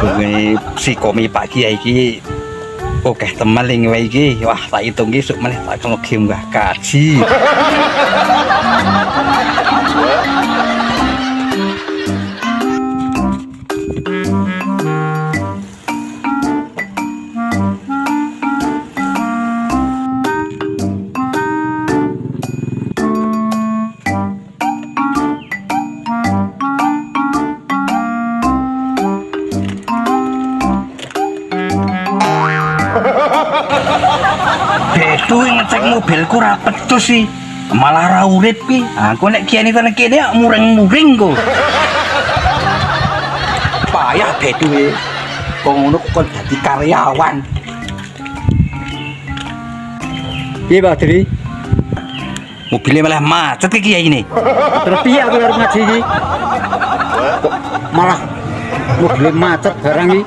Bungi si komi Pak Kiai iki oke teman ling wae iki. Wah, tak hitung iki sok meneh tak ngegim gak kaji. Bedu ngecek mobilku ra petus sih. Malah ra urip ki. Aku nek kiani tenan kene muring-muring kok. Payah bedu e. Kok ngono kok dadi karyawan. Piye Pak Dri? Mobilnya malah macet ki kiai ini. Terus piye aku arep ngaji iki? Kok malah mobil macet barang iki.